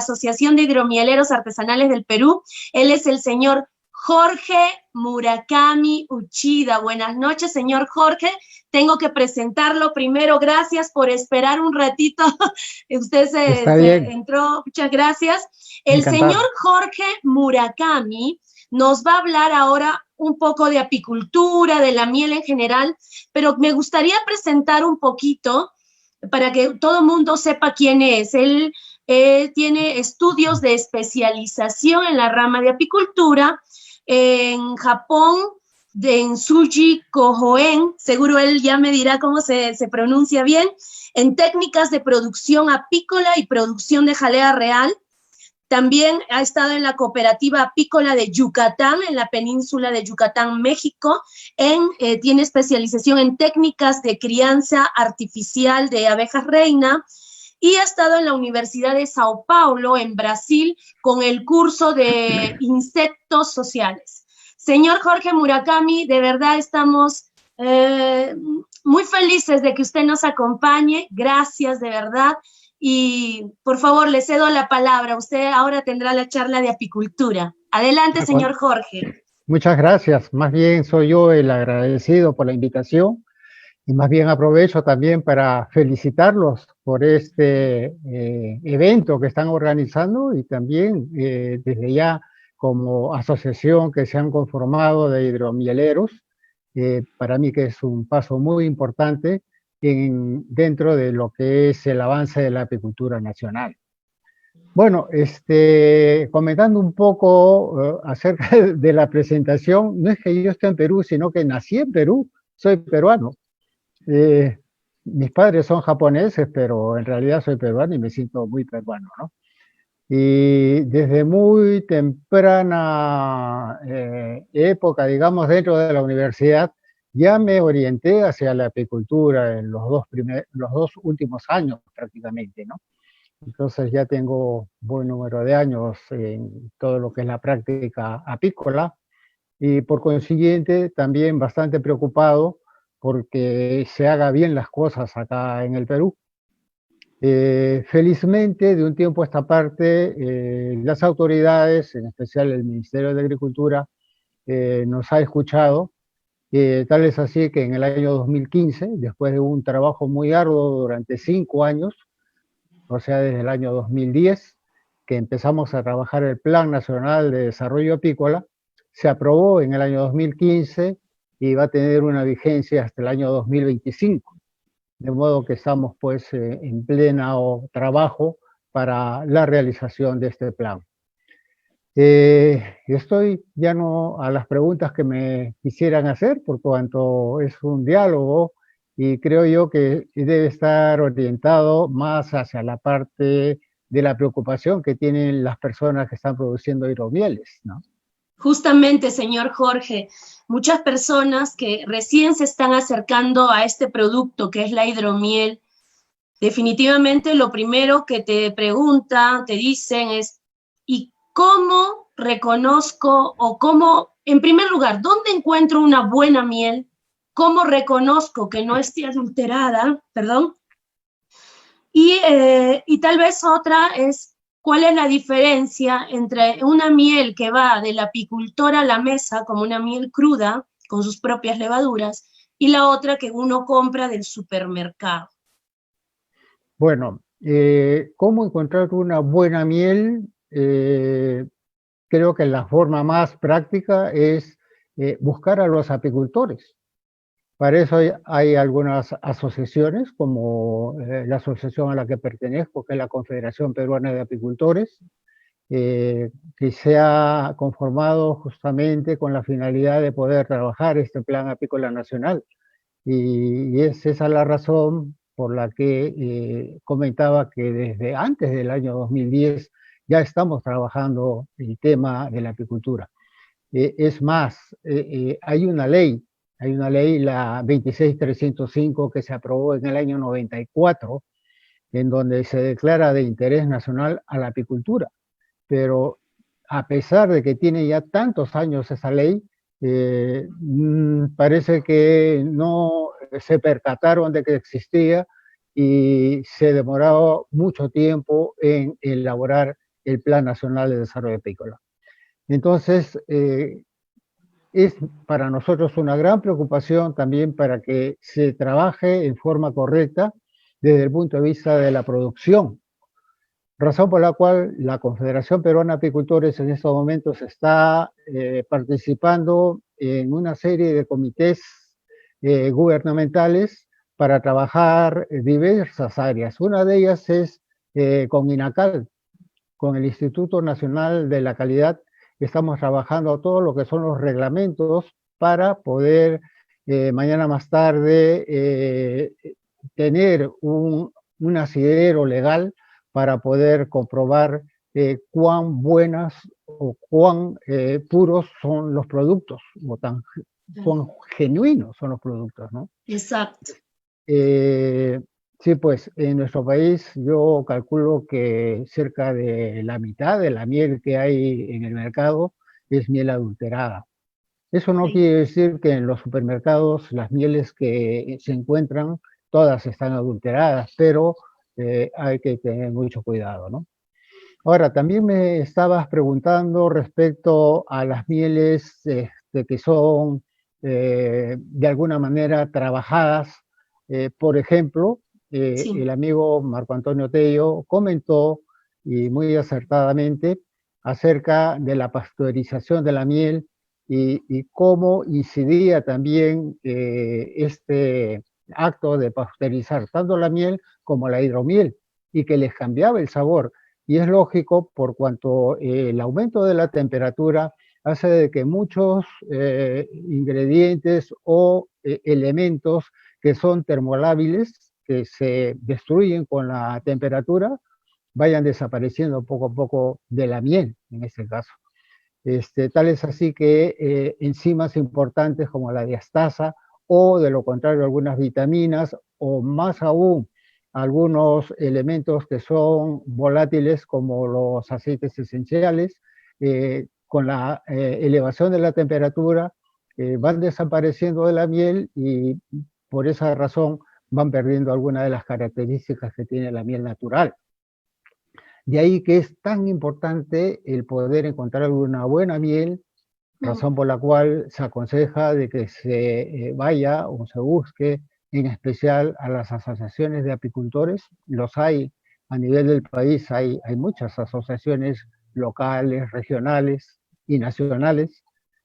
Asociación de Hidromieleros Artesanales del Perú. Él es el señor Jorge Murakami Uchida. Buenas noches, señor Jorge. Tengo que presentarlo primero. Gracias por esperar un ratito. Usted se entró. Muchas gracias. El Encantado. señor Jorge Murakami nos va a hablar ahora un poco de apicultura, de la miel en general, pero me gustaría presentar un poquito para que todo el mundo sepa quién es. Él tiene estudios de especialización en la rama de apicultura en Japón, en Tsuji Kohoen, seguro él ya me dirá cómo se pronuncia bien, en técnicas de producción apícola y producción de jalea real. También ha estado en la cooperativa apícola de Yucatán, en la península de Yucatán, México. Tiene especialización en técnicas de crianza artificial de abejas reina y ha estado en la Universidad de Sao Paulo, en Brasil, con el curso de insectos sociales. Señor Jorge Murakami, de verdad estamos muy felices de que usted nos acompañe. Gracias, de verdad. Y por favor, le cedo la palabra. Usted ahora tendrá la charla de apicultura. Adelante, señor Jorge. Muchas gracias. Más bien soy yo el agradecido por la invitación y más bien aprovecho también para felicitarlos por este evento que están organizando y también desde ya como asociación que se han conformado de hidromieleros, para mí que es un paso muy importante dentro de lo que es el avance de la apicultura nacional. Bueno, comentando un poco acerca de la presentación, no es que yo esté en Perú, sino que nací en Perú, soy peruano. Mis padres son japoneses, pero en realidad soy peruano y me siento muy peruano, ¿no? Y desde muy temprana época, digamos, dentro de la universidad, ya me orienté hacia la apicultura en los dos últimos años prácticamente, ¿no? Entonces ya tengo buen número de años en todo lo que es la práctica apícola y por consiguiente también bastante preocupado porque se haga bien las cosas acá en el Perú. Felizmente, de un tiempo a esta parte, las autoridades, en especial el Ministerio de Agricultura, nos ha escuchado. Tal es así que en el año 2015, después de un trabajo muy arduo durante 5 años, o sea, desde el año 2010, que empezamos a trabajar el Plan Nacional de Desarrollo Apícola, se aprobó en el año 2015 y va a tener una vigencia hasta el año 2025. De modo que estamos pues en pleno trabajo para la realización de este plan. Estoy ya no a las preguntas que me quisieran hacer, por cuanto es un diálogo y creo yo que debe estar orientado más hacia la parte de la preocupación que tienen las personas que están produciendo hidromieles, ¿no? Justamente, señor Jorge, muchas personas que recién se están acercando a este producto que es la hidromiel, definitivamente lo primero que te preguntan, te dicen es, ¿y cómo reconozco o cómo, en primer lugar, dónde encuentro una buena miel? ¿Cómo reconozco que no esté adulterada? Perdón. Y tal vez otra es, ¿cuál es la diferencia entre una miel que va del apicultor a la mesa como una miel cruda, con sus propias levaduras, y la otra que uno compra del supermercado? Bueno, ¿cómo encontrar una buena miel? Creo que la forma más práctica es buscar a los apicultores. Para eso hay algunas asociaciones, como la asociación a la que pertenezco, que es la Confederación Peruana de Apicultores, que se ha conformado justamente con la finalidad de poder trabajar este Plan Apícola Nacional. Y es esa la razón por la que comentaba que desde antes del año 2010 ya estamos trabajando el tema de la apicultura. Es más, hay una ley, la 26305, que se aprobó en el año 94, en donde se declara de interés nacional a la apicultura. Pero a pesar de que tiene ya tantos años esa ley, parece que no se percataron de que existía y se demoró mucho tiempo en elaborar el Plan Nacional de Desarrollo Apícola. Entonces, es para nosotros una gran preocupación también para que se trabaje en forma correcta desde el punto de vista de la producción, razón por la cual la Confederación Peruana de Apicultores en estos momentos está participando en una serie de comités gubernamentales para trabajar diversas áreas. Una de ellas es con INACAL, con el Instituto Nacional de la Calidad. Estamos trabajando todo lo que son los reglamentos para poder mañana más tarde tener un asidero legal para poder comprobar cuán buenas o cuán puros son los productos, o cuán genuinos son los productos, ¿no? Exacto. Sí, pues en nuestro país yo calculo que cerca de la mitad de la miel que hay en el mercado es miel adulterada. Eso no quiere decir que en los supermercados las mieles que se encuentran todas están adulteradas, pero hay que tener mucho cuidado, ¿no? Ahora, también me estabas preguntando respecto a las mieles que son de alguna manera trabajadas. Por ejemplo, el amigo Marco Antonio Tello comentó, y muy acertadamente, acerca de la pasteurización de la miel y cómo incidía también este acto de pasteurizar tanto la miel como la hidromiel, y que les cambiaba el sabor. Y es lógico por cuanto el aumento de la temperatura hace de que muchos ingredientes o elementos que son termolábiles, que se destruyen con la temperatura, vayan desapareciendo poco a poco de la miel, en este caso. Tal es así que enzimas importantes como la diastasa, o de lo contrario algunas vitaminas, o más aún algunos elementos que son volátiles como los aceites esenciales, con la elevación de la temperatura van desapareciendo de la miel, y por esa razón van perdiendo algunas de las características que tiene la miel natural. De ahí que es tan importante el poder encontrar una buena miel, razón por la cual se aconseja de que se vaya o se busque en especial a las asociaciones de apicultores. Los hay a nivel del país, hay muchas asociaciones locales, regionales y nacionales,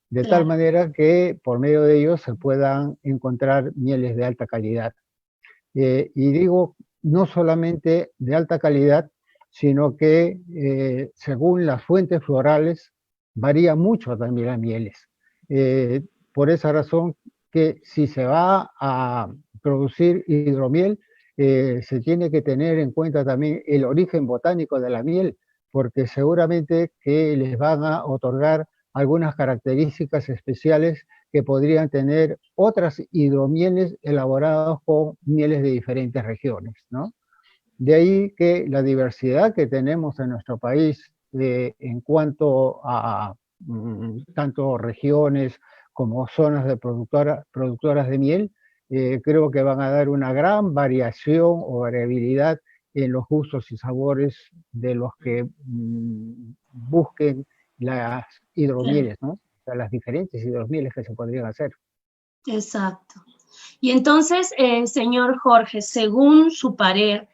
de tal manera que por medio de ellos se puedan encontrar mieles de alta calidad. Y digo, no solamente de alta calidad, sino que según las fuentes florales varía mucho también las mieles. Por esa razón que si se va a producir hidromiel, se tiene que tener en cuenta también el origen botánico de la miel, porque seguramente que les van a otorgar algunas características especiales que podrían tener otras hidromieles elaboradas con mieles de diferentes regiones, ¿no? De ahí que la diversidad que tenemos en nuestro país en cuanto a tanto regiones como zonas de productoras de miel, creo que van a dar una gran variación o variabilidad en los gustos y sabores de los que busquen las hidromieles, ¿no? O sea, las diferentes hidromieles que se podrían hacer. Exacto. Y entonces, señor Jorge, según su parer,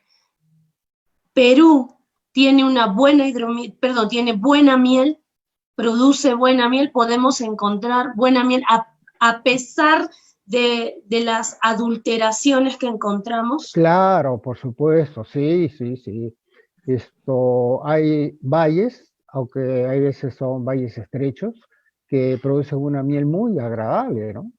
Perú tiene una buena tiene buena miel, produce buena miel, podemos encontrar buena miel a pesar de las adulteraciones que encontramos. Claro, por supuesto, sí, sí, sí. Hay valles, aunque hay veces son valles estrechos, que producen una miel muy agradable, ¿no?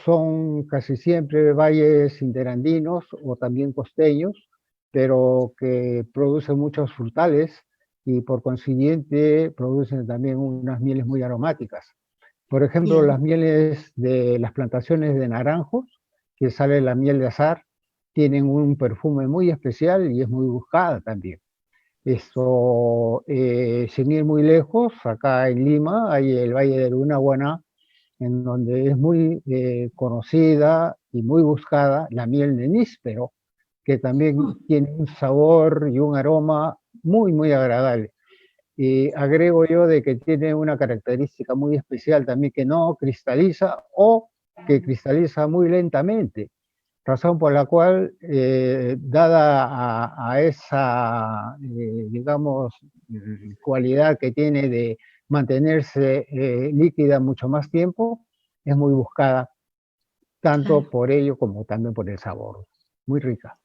Son casi siempre valles interandinos o también costeños, pero que producen muchos frutales y por consiguiente producen también unas mieles muy aromáticas. Por ejemplo, las mieles de las plantaciones de naranjos, que sale la miel de azahar, tienen un perfume muy especial y es muy buscada también. Sin ir muy lejos, acá en Lima hay el Valle de Lunahuaná, en donde es muy conocida y muy buscada la miel de níspero, que también tiene un sabor y un aroma muy, muy agradable. Y agrego yo de que tiene una característica muy especial también, que no cristaliza o que cristaliza muy lentamente, razón por la cual, dada a esa, digamos, cualidad que tiene de mantenerse líquida mucho más tiempo, es muy buscada, tanto Claro. por ello como también por el sabor. Muy rica.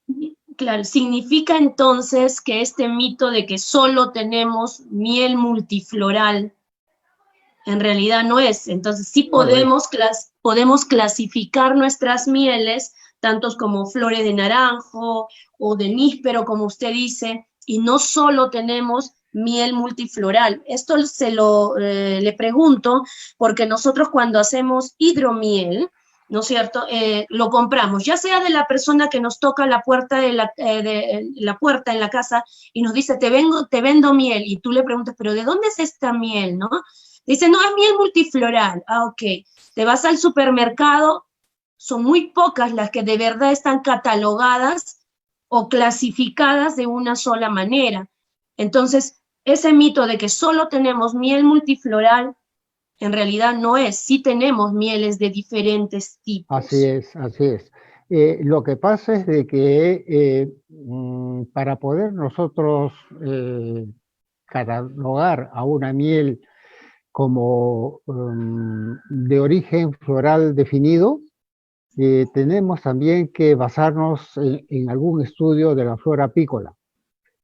Claro, significa entonces que este mito de que solo tenemos miel multifloral en realidad no es. Entonces sí Correcto. podemos clasificar nuestras mieles, tantos como flores de naranjo o de níspero, como usted dice, y no solo tenemos miel multifloral. Esto le pregunto porque nosotros cuando hacemos hidromiel, ¿no es cierto? Lo compramos, ya sea de la persona que nos toca la puerta la puerta en la casa y nos dice, te vendo miel, y tú le preguntas, pero ¿de dónde es esta miel, no? Dice, no, es miel multifloral. Ah, ok. Te vas al supermercado, son muy pocas las que de verdad están catalogadas o clasificadas de una sola manera. Entonces, ese mito de que solo tenemos miel multifloral, en realidad no es. Sí tenemos mieles de diferentes Así tipos. es, así es. Lo que pasa es de que para poder nosotros catalogar a una miel como de origen floral definido, tenemos también que basarnos en algún estudio de la flora apícola.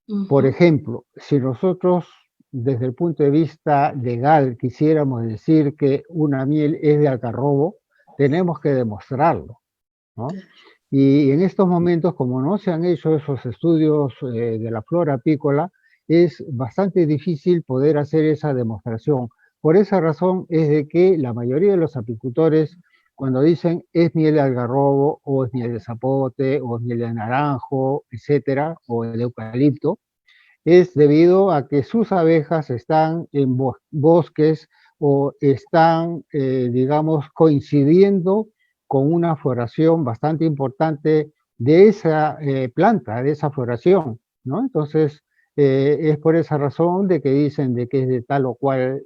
Uh Por -huh. ejemplo, si nosotros desde el punto de vista legal quisiéramos decir que una miel es de algarrobo, tenemos que demostrarlo, ¿no? Y en estos momentos, como no se han hecho esos estudios de la flora apícola, es bastante difícil poder hacer esa demostración. Por esa razón es de que la mayoría de los apicultores, cuando dicen es miel de algarrobo, o es miel de zapote, o es miel de naranjo, etcétera, o de eucalipto, es debido a que sus abejas están en bosques o están, digamos, coincidiendo con una floración bastante importante de esa planta, de esa floración, ¿no? Entonces, es por esa razón de que dicen de que es de tal o cual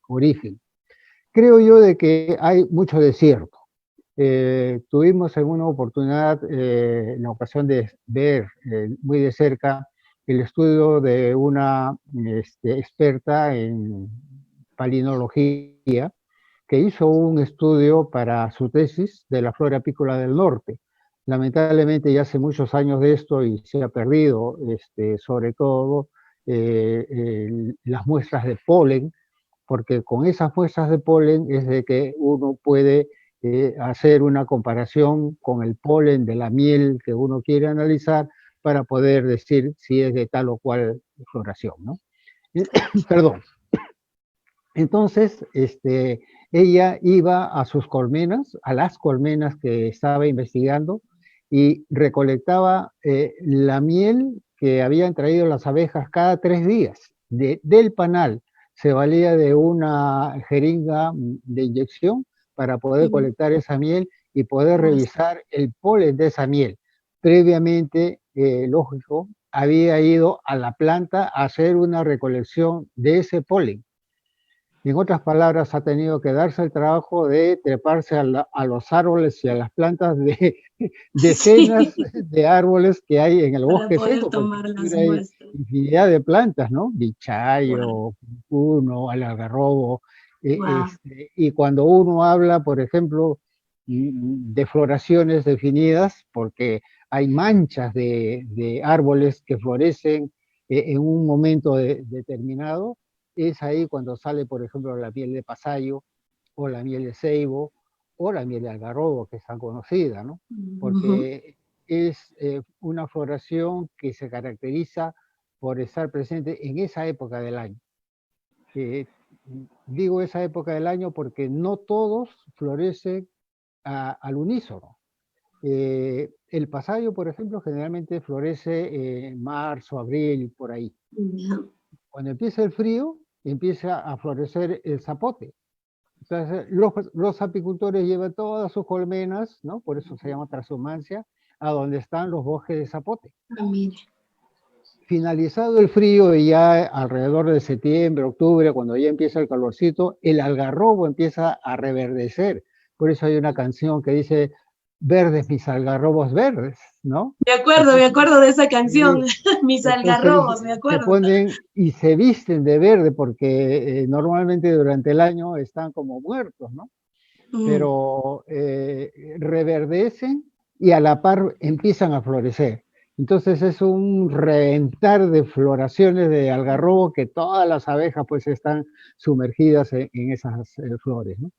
origen. Creo yo de que hay mucho desierto. Tuvimos en una oportunidad la ocasión de ver muy de cerca el estudio de una experta en palinología que hizo un estudio para su tesis de la flora apícola del norte. Lamentablemente ya hace muchos años de esto y se ha perdido, sobre todo las muestras de polen, porque con esas muestras de polen es de que uno puede hacer una comparación con el polen de la miel que uno quiere analizar para poder decir si es de tal o cual floración, ¿no? Perdón. Entonces, ella iba a sus colmenas, a las colmenas que estaba investigando, y recolectaba la miel que habían traído las abejas cada 3 días del panal. Se valía de una jeringa de inyección para poder colectar esa miel y poder revisar el polen de esa miel. Previamente, lógico, había ido a la planta a hacer una recolección de ese polen. En otras palabras, ha tenido que darse el trabajo de treparse a los árboles y a las plantas de decenas Sí, de árboles que hay en el para bosque poder seco, porque tomar las inclusive hay muestras. infinidad de plantas, ¿no? Wow, Bichayo, puno, algarrobo. wow. Y cuando uno habla, por ejemplo, de floraciones definidas, porque hay manchas de árboles que florecen en un momento determinado, es ahí cuando sale, por ejemplo, la miel de pasayo, o la miel de ceibo, o la miel de algarrobo, que es tan conocida, ¿no? Porque es una floración que se caracteriza por estar presente en esa época del año. Digo esa época del año porque no todos florecen al unísono. El pasayo, por ejemplo, generalmente florece en marzo, abril, por ahí. Cuando empieza el frío, empieza a florecer el zapote. Entonces, los apicultores llevan todas sus colmenas, ¿no? Por eso se llama transhumancia, a donde están los bosques de zapote. Mire. finalizado el frío y ya alrededor de septiembre, octubre, cuando ya empieza el calorcito, el algarrobo empieza a reverdecer. Por eso hay una canción que dice, verdes mis algarrobos verdes, ¿no? me Entonces, acuerdo de esa canción, sí, Mis entonces algarrobos, me se acuerdo. ponen y se visten de verde porque normalmente durante el año están como muertos, ¿no? Mm, Pero reverdecen y a la par empiezan a florecer. Entonces es un reventar de floraciones de algarrobo que todas las abejas pues están sumergidas en esas flores, ¿no?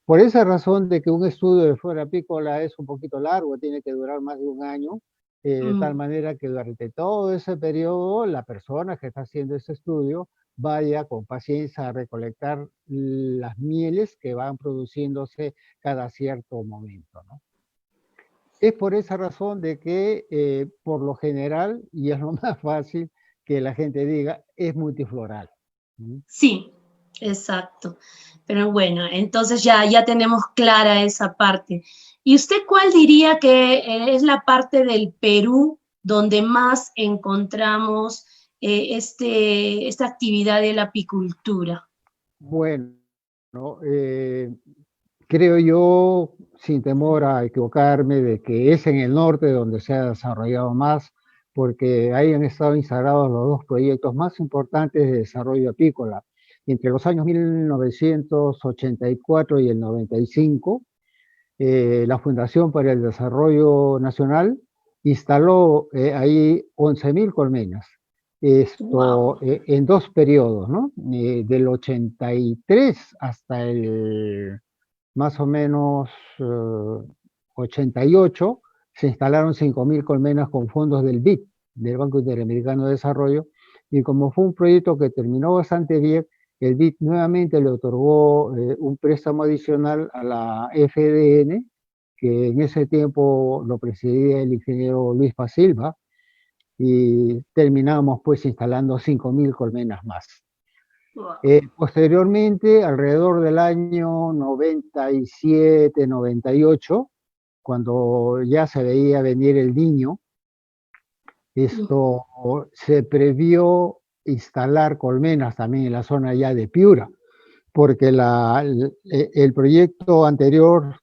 Por esa razón de que un estudio de flora apícola es un poquito largo, tiene que durar más de un año, de tal mm. manera que durante todo ese periodo la persona que está haciendo ese estudio vaya con paciencia a recolectar las mieles que van produciéndose cada cierto momento, ¿no? Es por esa razón de que por lo general, y es lo más fácil que la gente diga, es multifloral. ¿Mm? Sí, exacto. Pero bueno, entonces ya tenemos clara esa parte. ¿Y usted cuál diría que es la parte del Perú donde más encontramos esta actividad de la apicultura? Bueno, creo yo, sin temor a equivocarme, de que es en el norte donde se ha desarrollado más, porque ahí han estado instalados los dos proyectos más importantes de desarrollo apícola. Entre los años 1984 y el 95, la Fundación para el Desarrollo Nacional instaló ahí 11.000 colmenas. Wow. Esto en dos periodos, ¿no? Del 83 hasta el más o menos 88, se instalaron 5.000 colmenas con fondos del BID, del Banco Interamericano de Desarrollo, y como fue un proyecto que terminó bastante bien, el BID nuevamente le otorgó un préstamo adicional a la FDN, que en ese tiempo lo presidía el ingeniero Luis Paz Silva, y terminamos pues instalando 5.000 colmenas más. Wow. Posteriormente, alrededor del año 97, 98, cuando ya se veía venir el Niño, esto se previó instalar colmenas también en la zona ya de Piura, porque el proyecto anterior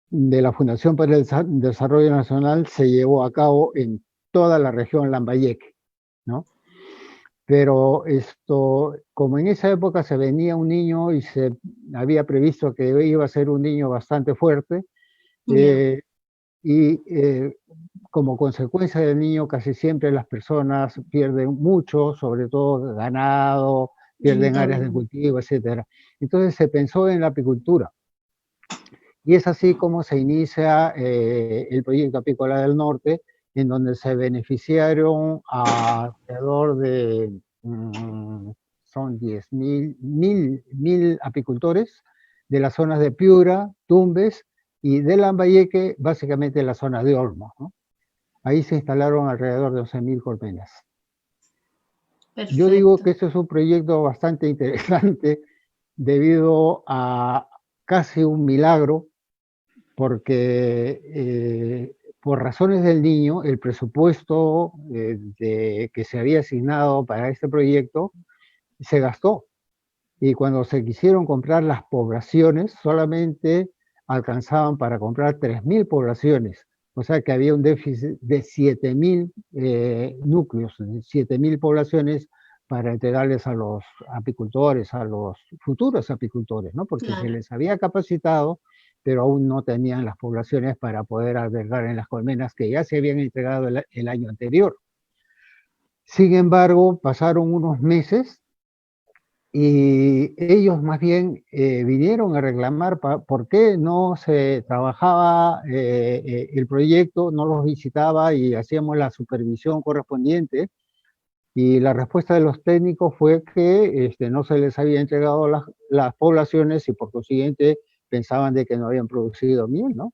de la Fundación para el Desarrollo Nacional se llevó a cabo en toda la región Lambayeque, ¿no? Pero como en esa época se venía un niño y se había previsto que iba a ser un niño bastante fuerte, Ya. eh, y como consecuencia del niño casi siempre las personas pierden mucho, sobre todo ganado, pierden áreas de Lamentablemente. cultivo, etcétera. Entonces se pensó en la apicultura. Y es así como se inicia el proyecto Apícola del Norte, en donde se beneficiaron alrededor de, son 10.000 apicultores de las zonas de Piura, Tumbes y de Lambayeque, básicamente la zona de Olmo, ¿no? Ahí se instalaron alrededor de 11.000 colmenas. Yo digo Perfecto. que este es un proyecto bastante interesante debido a casi un milagro porque por razones del niño, el presupuesto que se había asignado para este proyecto se gastó. Y cuando se quisieron comprar las poblaciones, solamente alcanzaban para comprar 3.000 poblaciones. O sea que había un déficit de 7.000 núcleos, 7.000 poblaciones para entregarles a los apicultores, a los futuros apicultores, ¿no? Porque se Claro. les había capacitado, pero aún no tenían las poblaciones para poder albergar en las colmenas que ya se habían entregado el año anterior. Sin embargo, pasaron unos meses y ellos más bien vinieron a reclamar por qué no se trabajaba el proyecto, no los visitaba y hacíamos la supervisión correspondiente. Y la respuesta de los técnicos fue que no se les había entregado las poblaciones y por consiguiente pensaban de que no habían producido miel, ¿no?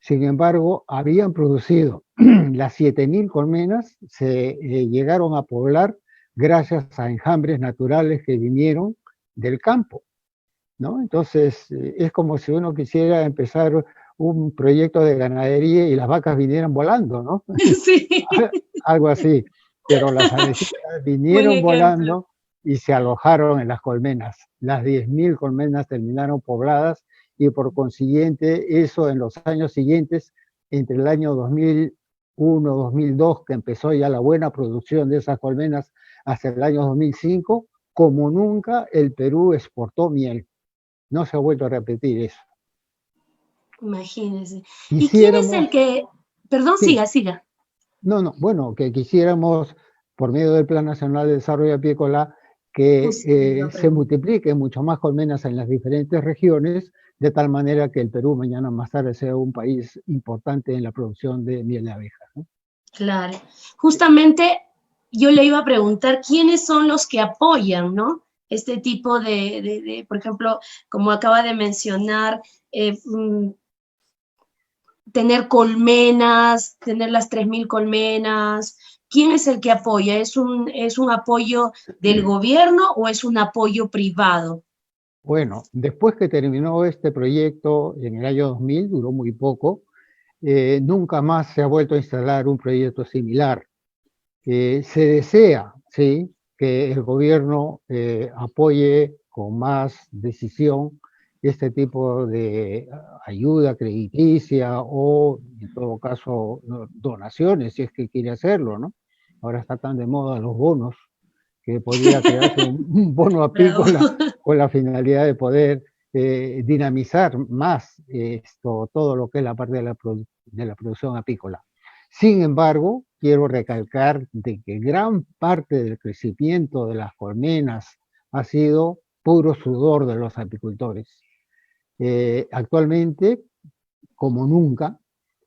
Sin embargo, habían producido las 7.000 colmenas, se llegaron a poblar gracias a enjambres naturales que vinieron del campo, ¿no? Entonces, es como si uno quisiera empezar un proyecto de ganadería y las vacas vinieran volando, ¿no? Sí. Algo así. pero las abejitas Buen vinieron ejemplo. volando y se alojaron en las colmenas. Las 10.000 colmenas terminaron pobladas y por consiguiente eso en los años siguientes, entre el año 2001, 2002, que empezó ya la buena producción de esas colmenas, hasta el año 2005, como nunca el Perú exportó miel. No se ha vuelto a repetir eso. Imagínense. ¿Y quién es el Quisiéramos, que, perdón, sí, siga, siga? no, bueno, que quisiéramos, por medio del Plan Nacional de Desarrollo Apícola, que Justo le iba a se preguntar. multipliquen mucho más colmenas en las diferentes regiones, de tal manera que el Perú mañana más tarde sea un país importante en la producción de miel de abeja, ¿no? Claro. Justamente yo le iba a preguntar quiénes son los que apoyan, ¿no? Este tipo por ejemplo, como acaba de mencionar, eh, mm, tener colmenas, tener las 3.000 colmenas. ¿Quién es el que apoya? Es un apoyo del gobierno o es un apoyo privado? Bueno, después que terminó este proyecto en el año 2000, duró muy poco, nunca más se ha vuelto a instalar un proyecto similar. Se desea, ¿sí?, que el gobierno apoye con más decisión este tipo de ayuda crediticia o, en todo caso, donaciones, si es que quiere hacerlo, ¿no? Ahora está tan de moda los bonos que podría crearse un bono Bravo. apícola con la finalidad de poder dinamizar más todo lo que es la parte de la producción apícola. Sin embargo, quiero recalcar de que gran parte del crecimiento de las colmenas ha sido puro sudor de los apicultores. Actualmente, como nunca,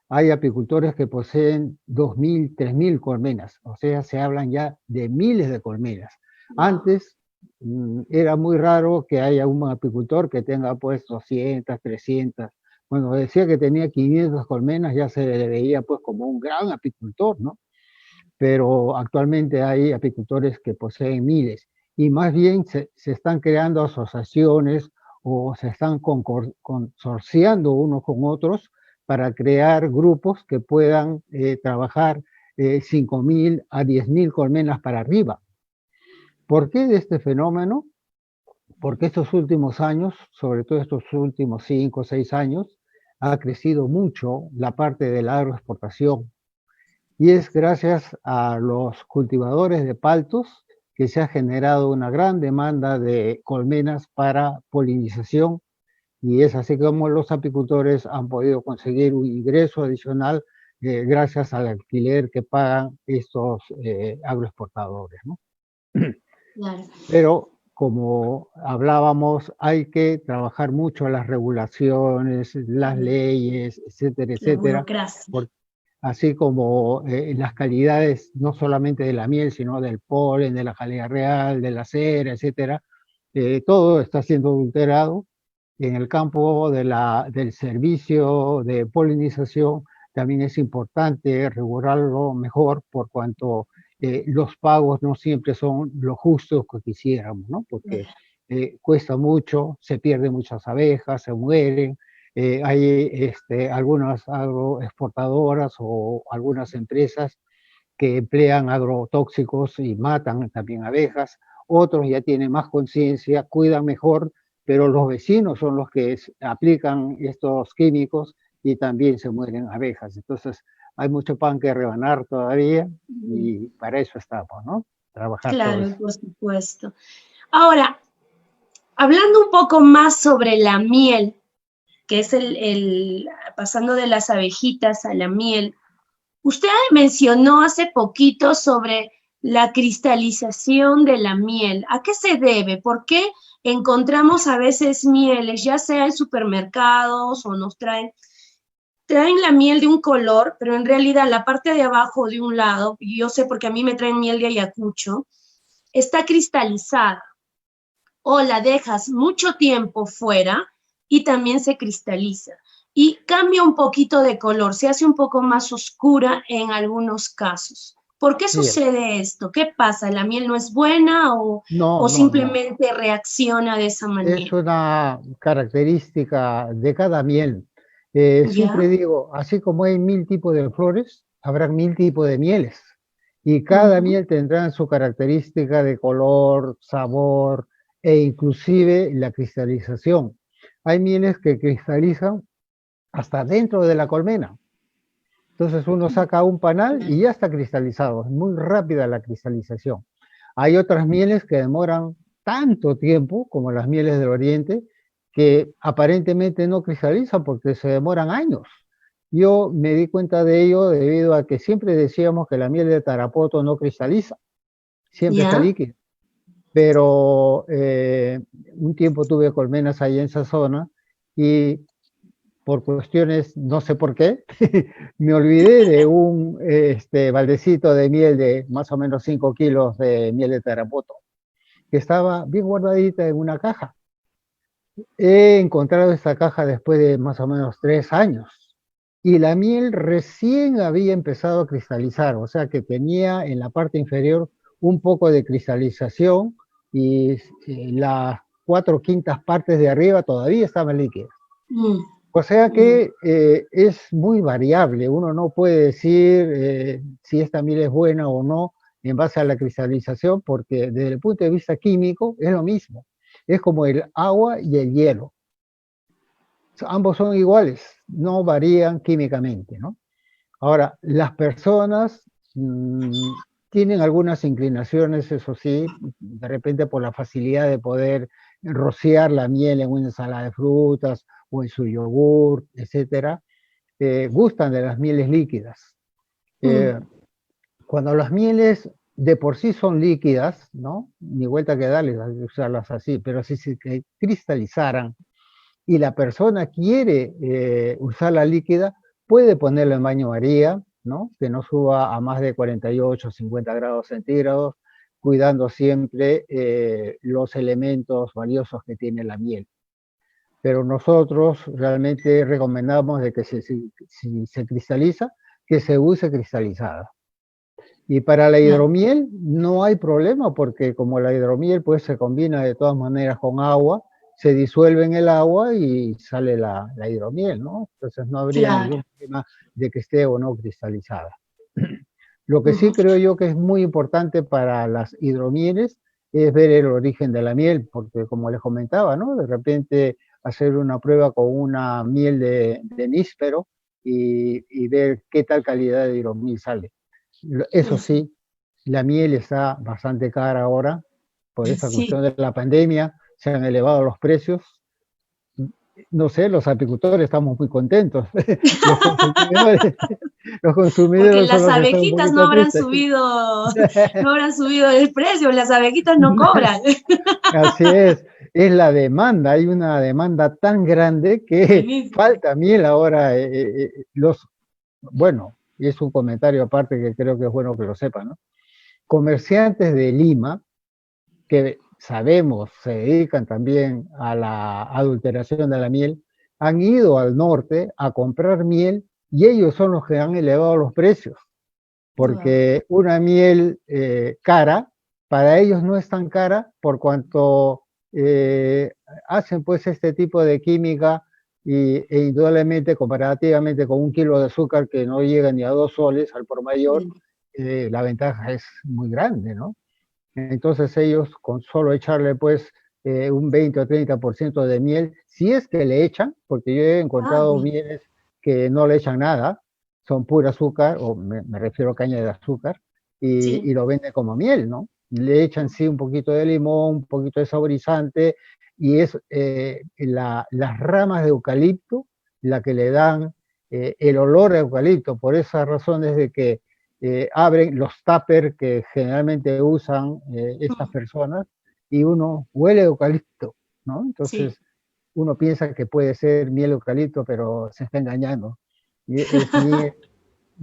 hay apicultores que poseen 2.000, 3.000 colmenas, o sea, se hablan ya de miles de colmenas. Wow. Antes era muy raro que haya un apicultor que tenga pues 200, 300. Bueno, decía que tenía 500 colmenas, ya se le veía pues como un gran apicultor, ¿no? Pero actualmente hay apicultores que poseen miles y más bien se están creando asociaciones o se están consorciando unos con otros para crear grupos que puedan trabajar 5.000 a 10.000 colmenas para arriba. ¿Por qué de este fenómeno? Porque estos últimos años, sobre todo estos últimos 5 o 6 años, ha crecido mucho la parte de la agroexportación y es gracias a los cultivadores de paltos que se ha generado una gran demanda de colmenas para polinización y es así como los apicultores han podido conseguir un ingreso adicional gracias al alquiler que pagan estos agroexportadores, ¿no? Claro. Pero como hablábamos, hay que trabajar mucho las regulaciones, las leyes, etcétera, La etcétera, burocracia. porque así como las calidades no solamente de la miel, sino del polen, de la jalea real, de la cera, etcétera, todo está siendo adulterado. En el campo del servicio de polinización también es importante regularlo mejor por cuanto los pagos no siempre son lo justos que quisiéramos, ¿no? Porque cuesta mucho, se pierden muchas abejas, se mueren, hay algunas agroexportadoras o algunas empresas que emplean agrotóxicos y matan también abejas, otros ya tienen más conciencia, cuidan mejor, pero los vecinos son los que aplican estos químicos y también se mueren abejas. Entonces, hay mucho pan que rebanar todavía y para eso estamos, ¿no? Trabajar todo Claro, eso. por supuesto. Ahora, hablando un poco más sobre la miel, que es pasando de las abejitas a la miel, usted mencionó hace poquito sobre la cristalización de la miel. ¿A qué se debe? ¿Por qué encontramos a veces mieles, ya sea en supermercados o traen la miel de un color, pero en realidad la parte de abajo de un lado, y yo sé porque a mí me traen miel de Ayacucho, está cristalizada o la dejas mucho tiempo fuera y también se cristaliza y cambia un poquito de color, se hace un poco más oscura en algunos casos. ¿Por qué Sí, sucede esto? ¿Qué pasa? ¿La miel no es buena no, o no, no. simplemente reacciona de esa Es manera? una característica de cada miel. ¿Ya? Siempre digo, así como hay 1.000 tipos de flores, habrá 1.000 tipos de mieles. y cada miel tendrá su característica de color, sabor e inclusive la cristalización. Hay mieles que cristalizan hasta dentro de la colmena. Entonces uno saca un panal y ya está cristalizado, es muy rápida la cristalización. Hay otras mieles que demoran tanto tiempo, como las mieles del Oriente, que aparentemente no cristalizan porque se demoran años. Yo me di cuenta de ello debido a que siempre decíamos que la miel de Tarapoto no cristaliza, siempre está ¿Ya? líquida. Pero un tiempo tuve colmenas ahí en esa zona y por cuestiones, no sé por qué, me olvidé de un baldecito de miel de más o menos 5 kilos de miel de Tarapoto, que estaba bien guardadita en una caja. He encontrado esta caja después de más o menos 3 años y la miel recién había empezado a cristalizar, o sea que tenía en la parte inferior un poco de cristalización y las 4/5 partes de arriba todavía estaban líquidas. Mm, O sea mm, que es muy variable, uno no puede decir si esta miel es buena o no en base a la cristalización, porque desde el punto de vista químico es lo mismo, es como el agua y el hielo, ambos son iguales, no varían químicamente, ¿no? Ahora, las personas tienen algunas inclinaciones, eso sí, de repente por la facilidad de poder rociar la miel en una ensalada de frutas o en su yogur, etcétera, gustan de las mieles líquidas. mm. Cuando las mieles de por sí son líquidas, ¿no? Ni vuelta que darles a usarlas así, pero si se cristalizaran y la persona quiere usarla líquida, puede ponerla en baño María, ¿no? Que no suba a más de 48 o 50 grados centígrados, cuidando siempre los elementos valiosos que tiene la miel. Pero nosotros realmente recomendamos de que si se cristaliza, que se use cristalizada. Y para la Claro. hidromiel no hay problema porque como la hidromiel pues se combina de todas maneras con agua, se disuelve en el agua y sale la hidromiel, ¿no? Entonces no habría ningún Claro. problema de que esté o no cristalizada. Lo que sí Ujú. creo yo que es muy importante para las hidromieles es ver el origen de la miel, porque como les comentaba, ¿no? De repente hacer una prueba con una miel de níspero y ver qué tal calidad de hidromiel sale. Eso Eso. sí, la miel está bastante cara ahora por esta Sí. cuestión de la pandemia, se han elevado los precios. No sé, los apicultores estamos muy contentos, los consumidores, los Porque consumidores son las los que están un abejitas poquito tristes. no habrán subido el precio, las abejitas no cobran. Así es la demanda, hay una demanda tan grande que Buenísimo. falta miel ahora. Bueno, y es un comentario aparte que creo que es bueno que lo sepan, ¿no? Comerciantes de Lima que sabemos se dedican también a la adulteración de la miel, han ido al norte a comprar miel y ellos son los que han elevado los precios, Wow. porque una miel cara, para ellos no es tan cara por cuanto eh, hacen pues este tipo de química e indudablemente comparativamente con 1 kilo de azúcar que no llega ni a 2 soles al por mayor, la ventaja es muy grande, ¿no? Entonces ellos con solo echarle pues un 20 o 30% de miel, si es que le echan, porque yo he Ah, encontrado mieles que no le echan nada, son pura azúcar, o me refiero a caña de azúcar, y sí. lo venden como miel, ¿no? Le echan sí un poquito de limón, un poquito de saborizante, y es las ramas de eucalipto la que le dan el olor a eucalipto. Por esas razones de que abren los tuppers que generalmente usan estas Mm, personas y uno huele eucalipto, ¿no? sí. Entonces uno piensa que puede ser miel eucalipto, pero se está engañando. Y es miel,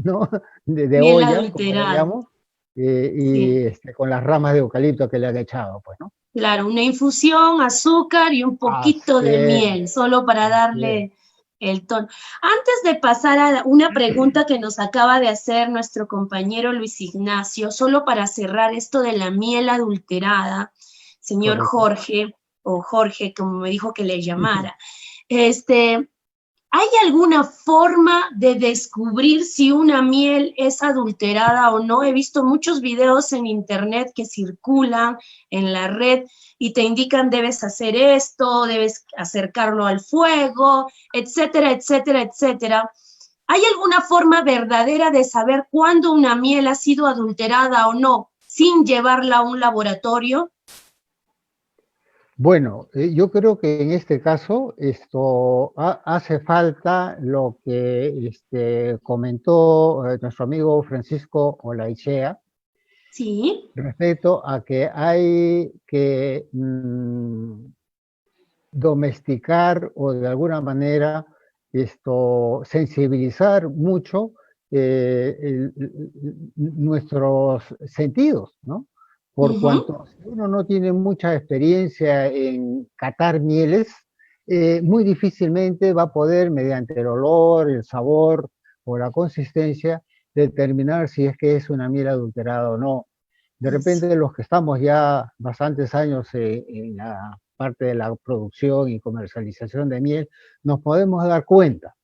¿no? De Miel olla, como le adulterada. llamo, Sí. con las ramas de eucalipto que le han echado, pues, ¿no? Claro, una infusión, azúcar y un poquito Así de es, miel, solo para así es. darle el tono. Antes de pasar a una pregunta que nos acaba de hacer nuestro compañero Luis Ignacio, solo para cerrar esto de la miel adulterada, señor Correcto. Jorge, o Jorge, como me dijo que le llamara, este, ¿Hay alguna forma de descubrir si una miel es adulterada o no? He visto muchos videos en internet que circulan en la red y te indican debes hacer esto, debes acercarlo al fuego, etcétera, etcétera, etcétera. ¿Hay alguna forma verdadera de saber cuándo una miel ha sido adulterada o no sin llevarla a un laboratorio? Bueno, yo creo que en este caso esto hace falta lo que comentó nuestro amigo Francisco Olaichea Sí. respecto a que hay que domesticar o de alguna manera sensibilizar mucho nuestros sentidos, ¿no? Por cuanto si uno no tiene mucha experiencia en catar mieles, muy difícilmente va a poder, mediante el olor, el sabor o la consistencia, determinar si es que es una miel adulterada o no. De repente, los que estamos ya bastantes años en la parte de la producción y comercialización de miel, nos podemos dar cuenta.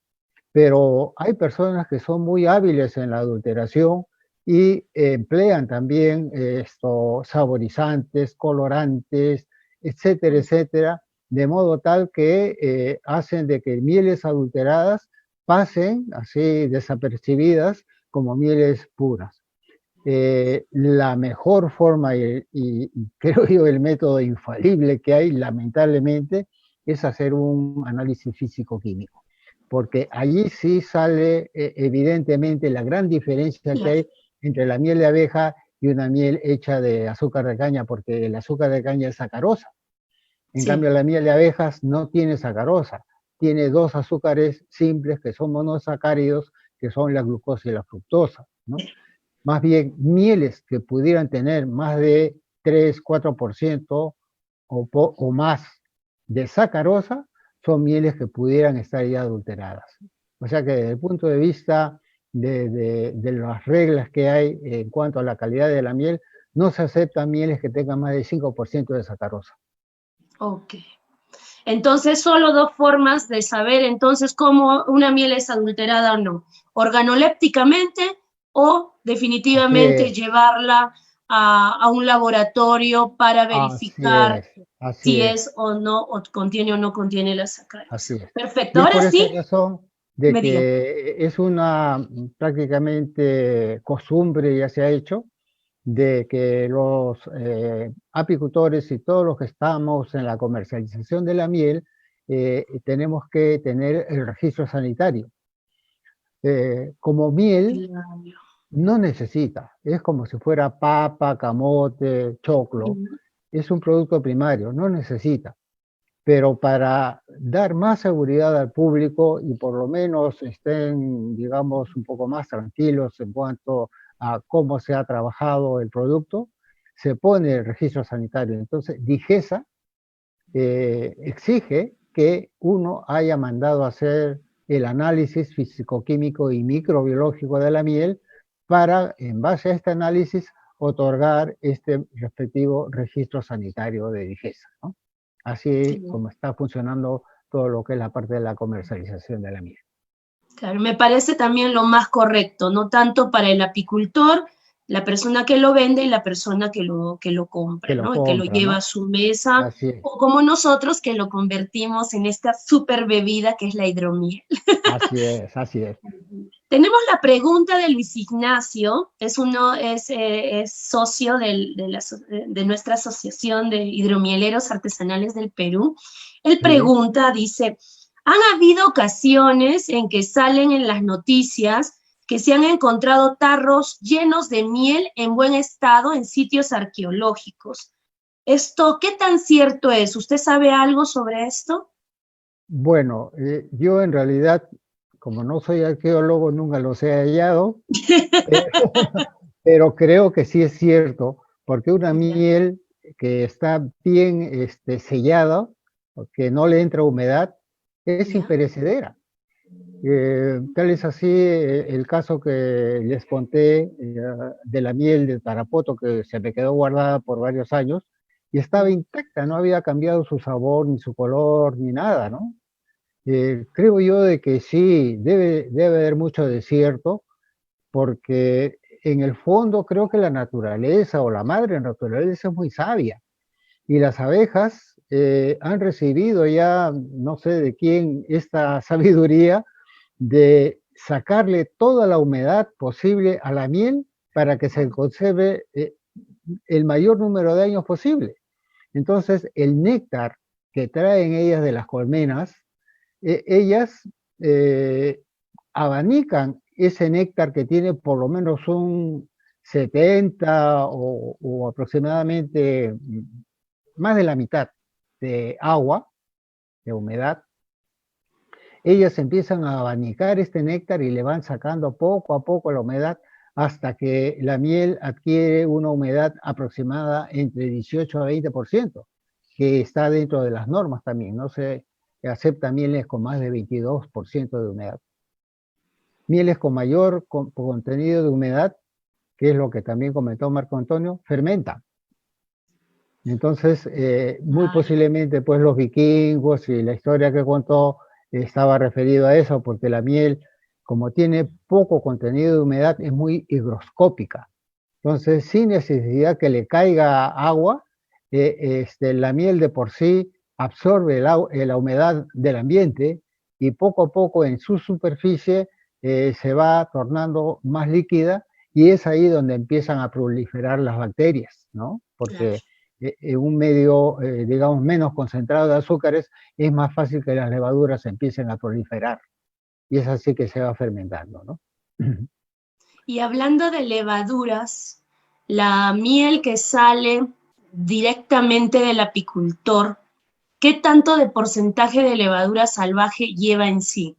Pero hay personas que son muy hábiles en la adulteración y emplean también estos saborizantes, colorantes, etcétera, etcétera, de modo tal que hacen de que mieles adulteradas pasen así desapercibidas como mieles puras. La mejor forma y creo yo el método infalible que hay, lamentablemente, es hacer un análisis físico-químico, porque allí sí sale evidentemente la gran diferencia que hay entre la miel de abeja y una miel hecha de azúcar de caña, porque el azúcar de caña es sacarosa. En cambio, la miel de abejas no tiene sacarosa, tiene dos azúcares simples que son monosacáridos, que son la glucosa y la fructosa, ¿no? Más bien, mieles que pudieran tener más de 3, 4% o más de sacarosa, son mieles que pudieran estar ya adulteradas. O sea que desde el punto de vista de las reglas que hay en cuanto a la calidad de la miel, no se aceptan mieles que tengan más de 5% de sacarosa. Ok. Entonces, solo dos formas de saber entonces cómo una miel es adulterada o no. Organolépticamente o definitivamente llevarla a un laboratorio para verificar si es o no, o no contiene la Así sacarosa. es. Perfecto. Y es Ahora por esa sí, razón de me diga. que es una prácticamente costumbre, ya se ha hecho, de que los apicultores y todos los que estamos en la comercialización de la miel tenemos que tener el registro sanitario. Como miel no necesita, es como si fuera papa, camote, choclo, es un producto primario, no necesita. Pero para dar más seguridad al público y por lo menos estén, digamos, un poco más tranquilos en cuanto a cómo se ha trabajado el producto, se pone el registro sanitario. Entonces, DIGESA exige que uno haya mandado a hacer el análisis físico-químico y microbiológico de la miel para, en base a este análisis, otorgar este respectivo registro sanitario de DIGESA, ¿no? Así como está funcionando todo lo que es la parte de la comercialización de la miel. Claro, me parece también lo más correcto, no tanto para el apicultor, la persona que lo vende y la persona que lo compra, Que lo ¿no? Y que lo compra, lleva a ¿no? su mesa, Así es, o como nosotros que lo convertimos en esta super bebida que es la hidromiel. así es, así es. Tenemos la pregunta de Luis Ignacio, es socio de nuestra Asociación de Hidromieleros Artesanales del Perú. Él Sí. pregunta, dice, ¿han habido ocasiones en que salen en las noticias que se han encontrado tarros llenos de miel en buen estado en sitios arqueológicos? ¿Esto qué tan cierto es? ¿Usted sabe algo sobre esto? Bueno, yo en realidad, como no soy arqueólogo, nunca los he hallado, pero, pero creo que sí es cierto, porque una miel que está bien sellada, que no le entra humedad, es ¿Ya? imperecedera. Tal es así el caso que les conté de la miel de Tarapoto, que se me quedó guardada por varios años y estaba intacta, no había cambiado su sabor, ni su color, ni nada, ¿no? Creo yo de que sí, debe haber mucho desierto, porque en el fondo creo que la naturaleza o la madre naturaleza es muy sabia. Y las abejas han recibido ya, no sé de quién, esta sabiduría de sacarle toda la humedad posible a la miel para que se conserve el mayor número de años posible. Entonces, el néctar que traen ellas de las colmenas, ellas eh, abanican ese néctar que tiene por lo menos un 70 o aproximadamente más de la mitad de agua, de humedad. Ellas empiezan a abanicar este néctar y le van sacando poco a poco la humedad hasta que la miel adquiere una humedad aproximada entre 18 a 20%, que está dentro de las normas también. No se acepta mieles con más de 22% de humedad. Mieles con mayor contenido de humedad, que es lo que también comentó Marco Antonio, fermentan. Entonces, muy posiblemente pues los vikingos y la historia que contó estaba referido a eso, porque la miel, como tiene poco contenido de humedad, es muy higroscópica. Entonces, sin necesidad que le caiga agua, la miel de por sí absorbe la humedad del ambiente y poco a poco en su superficie se va tornando más líquida y es ahí donde empiezan a proliferar las bacterias, ¿no? Claro. Porque en un medio, digamos, menos concentrado de azúcares, es más fácil que las levaduras empiecen a proliferar. Y es así que se va fermentando, ¿no? Y hablando de levaduras, la miel que sale directamente del apicultor, ¿qué tanto de porcentaje de levadura salvaje lleva en sí?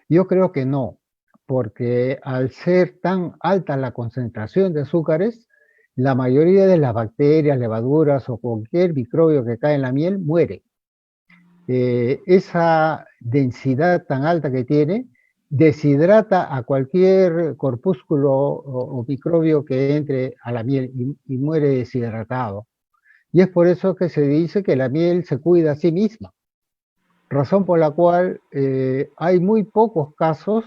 Yo creo que no, porque al ser tan alta la concentración de azúcares, la mayoría de las bacterias, levaduras o cualquier microbio que cae en la miel muere. Esa densidad tan alta que tiene deshidrata a cualquier corpúsculo o microbio que entre a la miel y muere deshidratado. Y es por eso que se dice que la miel se cuida a sí misma, razón por la cual hay muy pocos casos,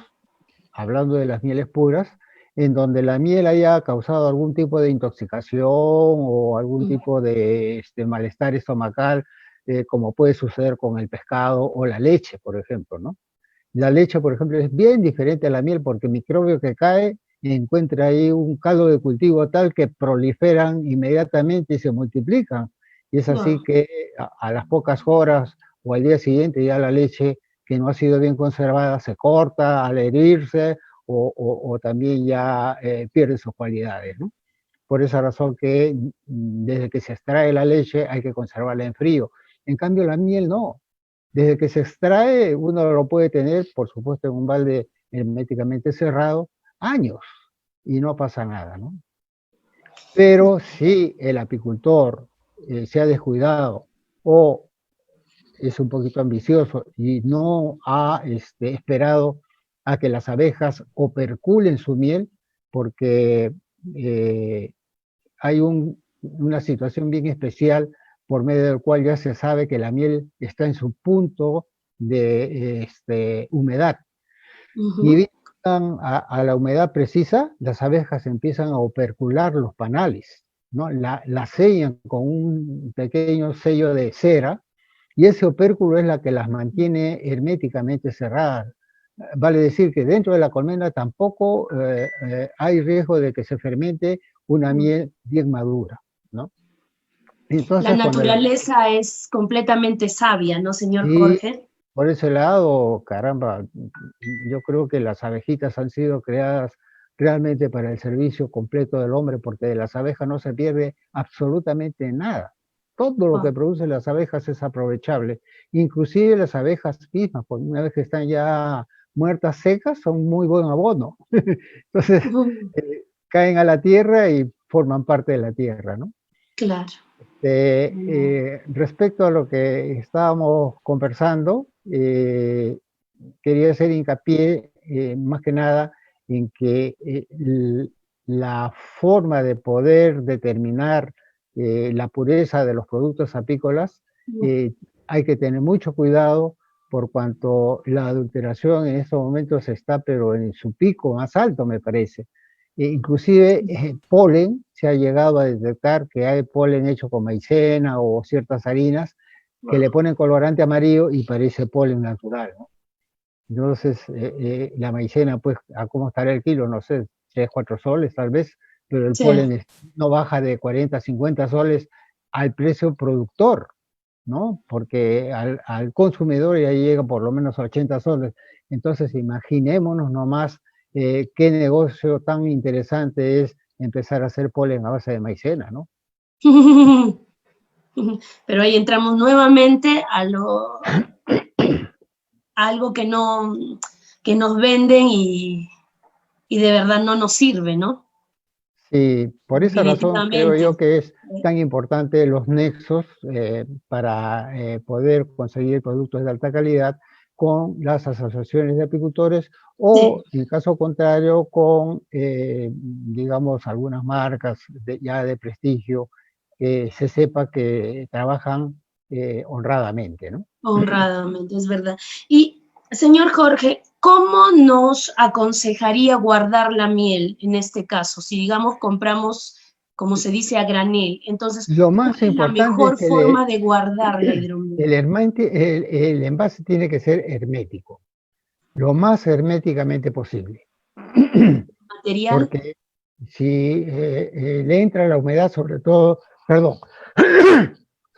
hablando de las mieles puras, en donde la miel haya causado algún tipo de intoxicación o algún tipo de malestar estomacal, como puede suceder con el pescado o la leche, por ejemplo, ¿no? La leche, por ejemplo, es bien diferente a la miel porque el microbio que cae encuentra ahí un caldo de cultivo tal que proliferan inmediatamente y se multiplican. Y es así Wow. que a las pocas horas o al día siguiente ya la leche que no ha sido bien conservada se corta al herirse o también ya pierde sus cualidades, ¿no? Por esa razón que desde que se extrae la leche hay que conservarla en frío. En cambio la miel no. Desde que se extrae uno lo puede tener, por supuesto, en un balde herméticamente cerrado, años y no pasa nada, ¿no? Pero si el apicultor se ha descuidado o es un poquito ambicioso y no ha esperado a que las abejas operculen su miel, porque eh, hay una situación bien especial por medio del cual ya se sabe que la miel está en su punto de humedad. Y Ujú. llegan a la humedad precisa, las abejas empiezan a opercular los panales, ¿no? La sellan con un pequeño sello de cera y ese opérculo es la que las mantiene herméticamente cerradas. Vale decir que dentro de la colmena tampoco hay riesgo de que se fermente una miel bien madura, ¿no? La Entonces, cuando la... naturaleza es completamente sabia, ¿no, señor Sí, Jorge? por ese lado, caramba, yo creo que las abejitas han sido creadas realmente para el servicio completo del hombre, porque de las abejas no se pierde absolutamente nada. Todo lo que Wow. producen las abejas es aprovechable, inclusive las abejas mismas, porque una vez que están ya muertas secas, son muy buen abono. Entonces, caen a la tierra y forman parte de la tierra, ¿no? Claro. Respecto a lo que estábamos conversando, quería hacer hincapié más que nada en que la forma de poder determinar la pureza de los productos apícolas, eh, hay que tener mucho cuidado por cuanto la adulteración en estos momentos está, pero en su pico más alto, me parece. Inclusive polen, se ha llegado a detectar que hay polen hecho con maicena o ciertas harinas que le ponen colorante amarillo y parece polen natural, ¿no? Entonces, la maicena, pues, ¿a cómo estará el kilo? No sé, 3, 4 soles tal vez, pero el Sí. polen no baja de 40, 50 soles al precio productor, ¿no? Porque al consumidor ya llega por lo menos a 80 soles. Entonces, imaginémonos nomás qué negocio tan interesante es empezar a hacer polen a base de maicena, ¿no? Pero ahí entramos nuevamente a algo que nos venden y de verdad no nos sirve, ¿no? Sí, por esa razón creo Definitivamente. yo que es tan importante los nexos para poder conseguir productos de alta calidad con las asociaciones de apicultores o, Sí. en caso contrario, con, digamos, algunas marcas ya de prestigio que se sepa que trabajan honradamente, ¿no? Honradamente, es verdad. Y, señor Jorge, ¿cómo nos aconsejaría guardar la miel en este caso? Si, digamos, compramos, como se dice, a granel, entonces, Lo ¿cuál más es la importante es mejor que forma de guardar la hidromiel? el envase tiene que ser hermético, lo más herméticamente posible. ¿Material? Porque si le entra la humedad, sobre todo, perdón,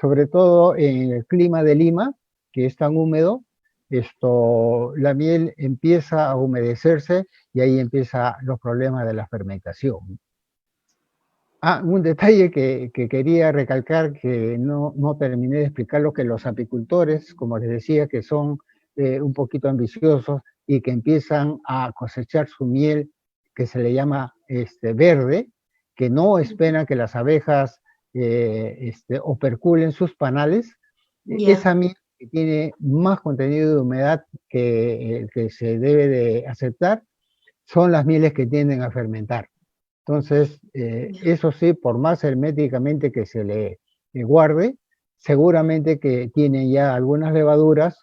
sobre todo en el clima de Lima, que es tan húmedo, la miel empieza a humedecerse y ahí empiezan los problemas de la fermentación. Ah, un detalle que quería recalcar, que no terminé de explicar, que los apicultores, como les decía, que son un poquito ambiciosos y que empiezan a cosechar su miel, que se le llama verde, que no esperan que las abejas operculen sus panales. Ya. Esa miel que tiene más contenido de humedad que el que se debe de aceptar, son las mieles que tienden a fermentar. Entonces, eso sí, por más herméticamente que se le guarde, seguramente que tiene ya algunas levaduras,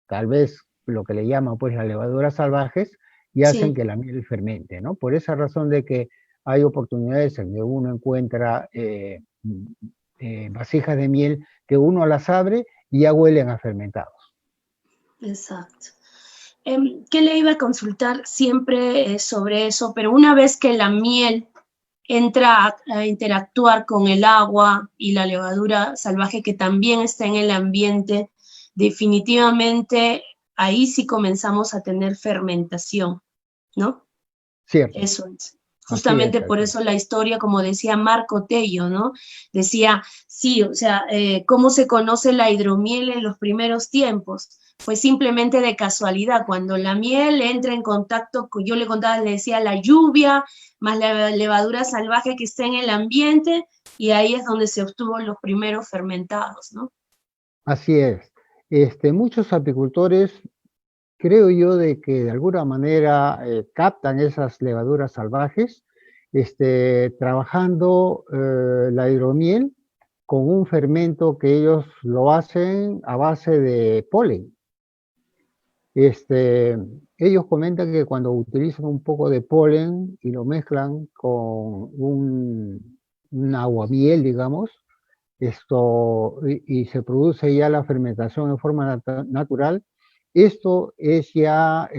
tal vez lo que le llaman pues las levaduras salvajes, y hacen Sí. que la miel fermente, ¿no? Por esa razón de que hay oportunidades en que uno encuentra vasijas de miel que uno las abre y ya huelen a fermentados. Exacto. ¿Qué le iba a consultar siempre sobre eso? Pero una vez que la miel entra a interactuar con el agua y la levadura salvaje que también está en el ambiente, definitivamente ahí sí comenzamos a tener fermentación, ¿no? Cierto, Eso es. así es, Justamente por así es. eso la historia, como decía Marco Tello, ¿no? Decía, sí, o sea, ¿cómo se conoce la hidromiel en los primeros tiempos? Pues simplemente de casualidad, cuando la miel entra en contacto, yo le contaba, le decía la lluvia, más la levadura salvaje que está en el ambiente, y ahí es donde se obtuvo los primeros fermentados, ¿no? Así es. Muchos apicultores, creo yo, de que de alguna manera captan esas levaduras salvajes, trabajando la hidromiel con un fermento que ellos lo hacen a base de polen. Ellos comentan que cuando utilizan un poco de polen y lo mezclan con un aguamiel, digamos, y se produce ya la fermentación en forma natural. Esto es ya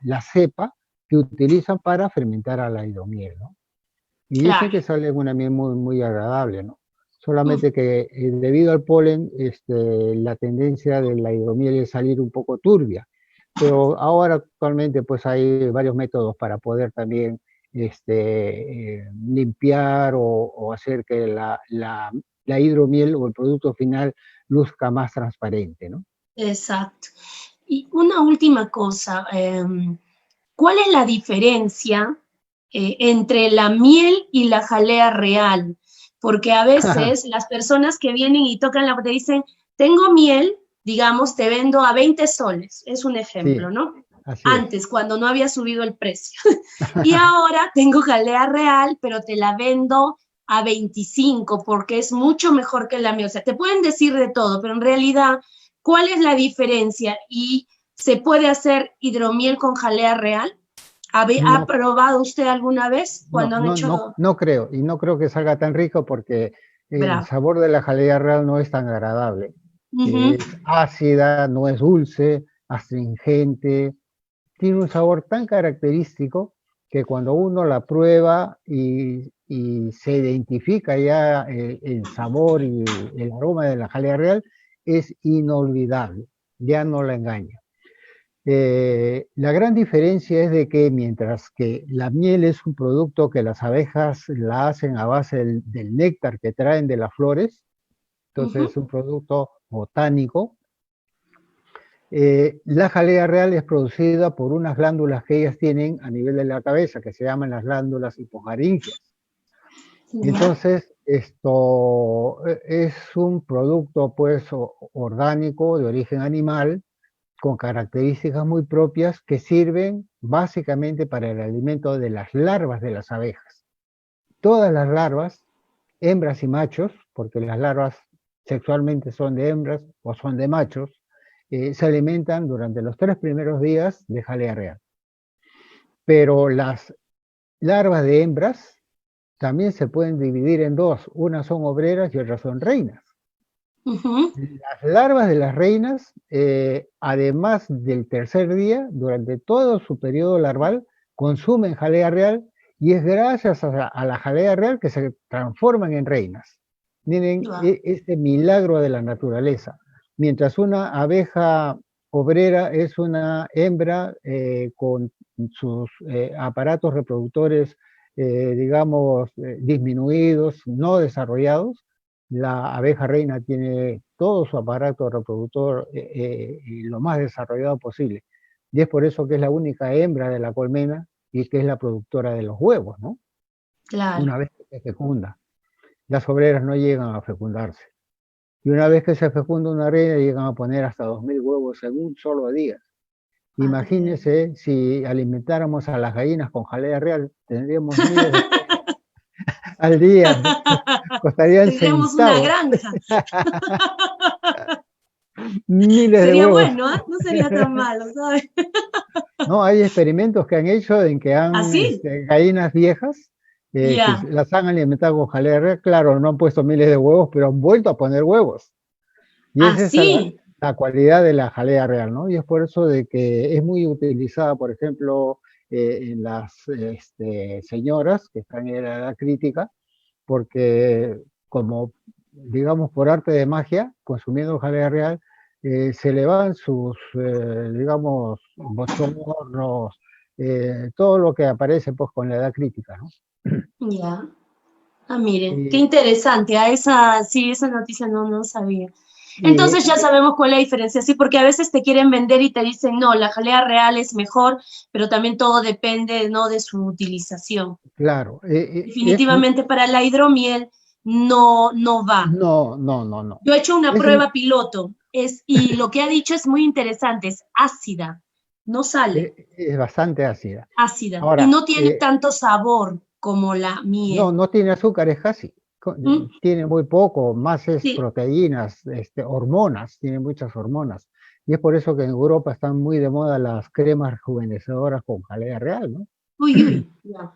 la cepa que utilizan para fermentar a la hidromiel, ¿no? Y dicen Claro. que sale una miel muy, muy agradable, ¿no? Uf, Solamente que debido al polen, la tendencia de la hidromiel es salir un poco turbia. Pero ahora actualmente pues hay varios métodos para poder también limpiar o hacer que la hidromiel o el producto final luzca más transparente, ¿no? exacto. Y una última cosa, ¿cuál es la diferencia entre la miel y la jalea real? Porque a veces las personas que vienen y tocan la te dicen, tengo miel, digamos, te vendo a 20 soles, es un ejemplo, Sí, ¿no? así es. Antes, cuando no había subido el precio. Y ahora tengo jalea real, pero te la vendo a 25 porque es mucho mejor que la miel. O sea, te pueden decir de todo, pero en realidad ¿Cuál es la diferencia? ¿Y se puede hacer hidromiel con jalea real? ¿Ha No, probado usted alguna vez no, cuando han no, no, hecho? no creo, y no creo que salga tan rico porque el Bravo. sabor de la jalea real no es tan agradable. Ujú. Es ácida, no es dulce, astringente, tiene un sabor tan característico que cuando uno la prueba y se identifica ya el sabor y el aroma de la jalea real, es inolvidable, ya no la engaña. La gran diferencia es de que mientras que la miel es un producto que las abejas la hacen a base del néctar que traen de las flores, entonces Ujú. es un producto botánico. La jalea real es producida por unas glándulas que ellas tienen a nivel de la cabeza, que se llaman las glándulas hipofaringias. Ya. Entonces, esto es un producto pues orgánico de origen animal con características muy propias que sirven básicamente para el alimento de las larvas de las abejas. Todas las larvas, hembras y machos, porque las larvas sexualmente son de hembras o son de machos, se alimentan durante los 3 primeros días de jalea real. Pero las larvas de hembras también se pueden dividir en dos, unas son obreras y otras son reinas. Ujú. Las larvas de las reinas, además del tercer día, durante todo su periodo larval, consumen jalea real y es gracias a la jalea real que se transforman en reinas. Miren Guau. este milagro de la naturaleza. Mientras una abeja obrera es una hembra con sus aparatos reproductores, digamos, disminuidos, no desarrollados, la abeja reina tiene todo su aparato reproductor lo más desarrollado posible. Y es por eso que es la única hembra de la colmena y que es la productora de los huevos, ¿no? Claro. Una vez que se fecunda. Las obreras no llegan a fecundarse. Y una vez que se fecunda una reina, llegan a poner hasta 2000 huevos en un solo día. Ah, qué bien. Imagínense si alimentáramos a las gallinas con jalea real, tendríamos miles de huevos al día, costarían Tendríamos una centavos. granja. Miles de Sería huevos. bueno, ¿ah? No sería tan malo, ¿sabes? No, hay experimentos que han hecho en que han, ¿Así? gallinas viejas, que Ya. las han alimentado con jalea real. Claro, no han puesto miles de huevos, pero han vuelto a poner huevos. Y esa es ¿Así? la cualidad de la jalea real, ¿no? Y es por eso de que es muy utilizada, por ejemplo, en las señoras que están en la edad crítica, porque como, digamos, por arte de magia, consumiendo jalea real, se le van sus, digamos, bochornos, todo lo que aparece pues con la edad crítica, ¿no? Ya. Ah, miren, qué Y, interesante. A esa, sí, esa noticia no sabía. y Entonces ya sabemos cuál es la diferencia, sí, porque a veces te quieren vender y te dicen, no, la jalea real es mejor, pero también todo depende, ¿no?, de su utilización. claro, es, Definitivamente para la hidromiel no va. no, no, no, no. Yo he hecho una Es, prueba piloto y lo que ha dicho es muy interesante, es ácida, no sale, es bastante ácida. ácida, y Ahora, no tiene tanto sabor como la no, miel. no tiene azúcar, es casi. ¿Mm? Tiene muy poco, más es Sí. proteínas, hormonas, tiene muchas hormonas. Y es por eso que en Europa están muy de moda las cremas rejuvenecedoras con jalea real, ¿no? Uy, uy. Ya.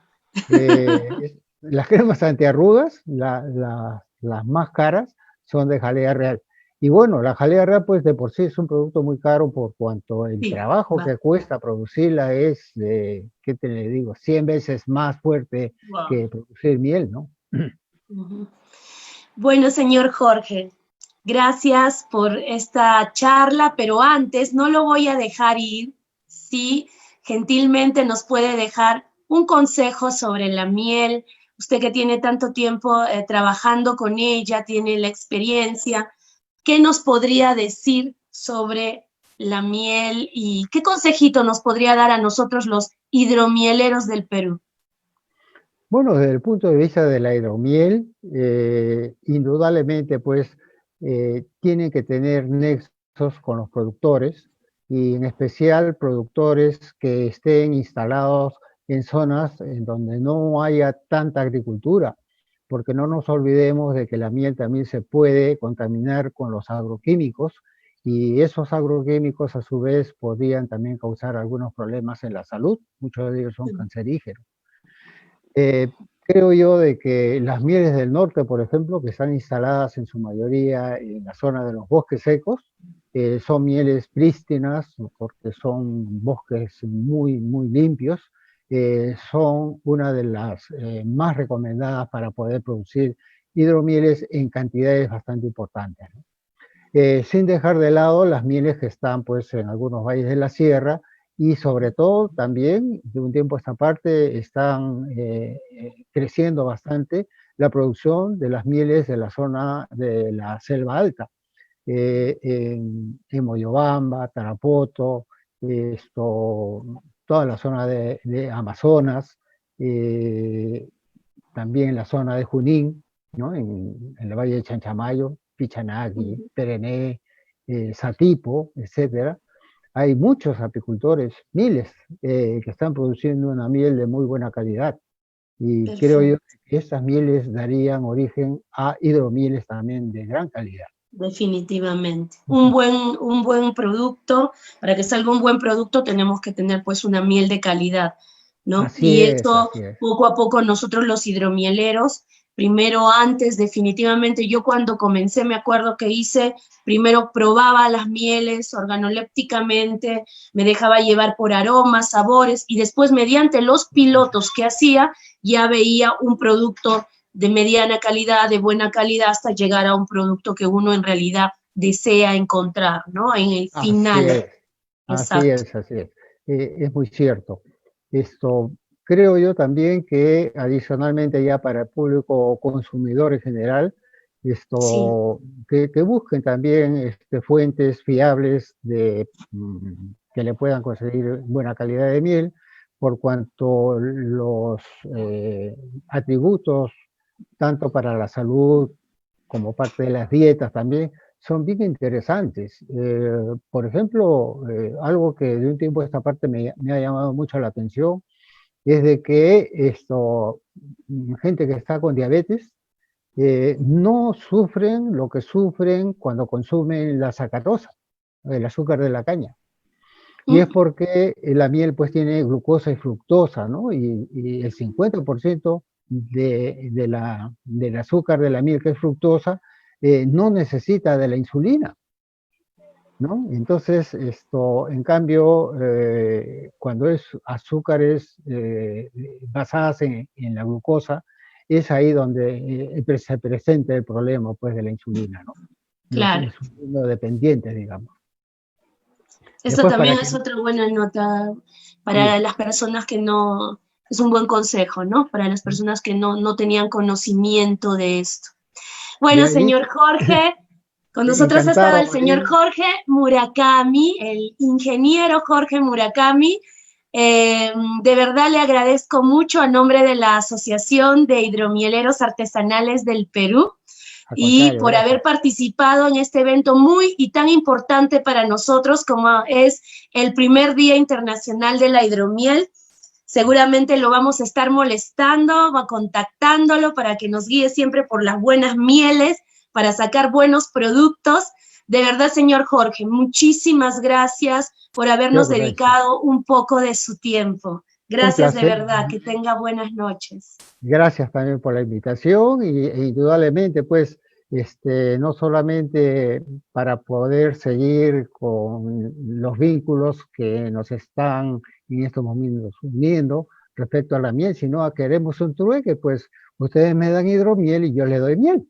Las cremas antiarrugas, las más caras, son de jalea real. Y bueno, la jalea real, pues de por sí es un producto muy caro por cuanto el Sí, trabajo va. que cuesta producirla es, ¿qué te le digo? 100 veces más fuerte Wow. que producir miel, ¿no? Ujú. Bueno, señor Jorge, gracias por esta charla, pero antes no lo voy a dejar ir si gentilmente nos puede dejar un consejo sobre la miel. Usted que tiene tanto tiempo trabajando con ella, tiene la experiencia, ¿qué nos podría decir sobre la miel y qué consejito nos podría dar a nosotros los hidromieleros del Perú? Bueno, desde el punto de vista de la hidromiel, indudablemente, pues, tiene que tener nexos con los productores y en especial productores que estén instalados en zonas en donde no haya tanta agricultura, porque no nos olvidemos de que la miel también se puede contaminar con los agroquímicos y esos agroquímicos a su vez podrían también causar algunos problemas en la salud, muchos de ellos son cancerígenos. Creo yo de que las mieles del norte, por ejemplo, que están instaladas en su mayoría en la zona de los bosques secos, son mieles prístinas porque son bosques muy, muy limpios, son una de las más recomendadas para poder producir hidromieles en cantidades bastante importantes, ¿no? Sin dejar de lado las mieles que están pues en algunos valles de la sierra, y sobre todo también de un tiempo a esta parte están creciendo bastante la producción de las mieles de la zona de la selva alta, en Moyobamba, Tarapoto, toda la zona de Amazonas, también la zona de Junín, ¿no? En el valle de Chanchamayo, Pichanagui, Perené, Satipo, etcétera. Hay muchos apicultores, miles, que están produciendo una miel de muy buena calidad. Y Perfecto. creo yo que estas mieles darían origen a hidromieles también de gran calidad. Definitivamente. Un buen producto, para que salga un buen producto tenemos que tener pues una miel de calidad, ¿no? Así es, eso así es. poco a poco nosotros los hidromieleros, primero antes definitivamente, yo cuando comencé me acuerdo que primero probaba las mieles organolépticamente, me dejaba llevar por aromas, sabores, y después mediante los pilotos que hacía ya veía un producto de mediana calidad, de buena calidad, hasta llegar a un producto que uno en realidad desea encontrar, ¿no? En el final. Así Exacto. es, así es. Es muy cierto. Esto, creo yo también que adicionalmente ya para el público consumidor en general, Sí. que busquen también fuentes fiables que le puedan conseguir buena calidad de miel, por cuanto los atributos, tanto para la salud como parte de las dietas también, son bien interesantes. Por ejemplo, algo que de un tiempo a esta parte me ha llamado mucho la atención es de que gente que está con diabetes no sufren lo que sufren cuando consumen la sacarosa, el azúcar de la caña. Y es porque la miel pues tiene glucosa y fructosa, ¿no? Y el 50% del azúcar de la miel, que es fructosa, no necesita de la insulina, ¿no? Entonces, en cambio, cuando es azúcares basadas en la glucosa, es ahí donde se presenta el problema pues, de la insulina, ¿no? Los Claro. insulinodependientes, digamos. Eso Después, también es otra buena nota para sí, las personas que no, es un buen consejo, ¿no? Para las personas que no tenían conocimiento de esto. de Bueno, ahí, señor Jorge, con nosotros ha estado encantado, el señor Marina. Jorge Murakami, el ingeniero Jorge Murakami. De verdad le agradezco mucho a nombre de la Asociación de Hidromieleros Artesanales del Perú Al y contrario, por gracias. haber participado en este evento muy y tan importante para nosotros como es el primer Día Internacional de la Hidromiel. Seguramente lo vamos a estar molestando, contactándolo para que nos guíe siempre por las buenas mieles, para sacar buenos productos. De verdad, señor Jorge, muchísimas gracias por habernos Yo, gracias. dedicado un poco de su tiempo. Un Gracias de placer. verdad, que tenga buenas noches. Gracias también por la invitación e indudablemente, pues, no solamente para poder seguir con los vínculos que nos están en estos momentos uniendo respecto a la miel, sino a queremos un trueque, pues ustedes me dan hidromiel y yo le doy miel.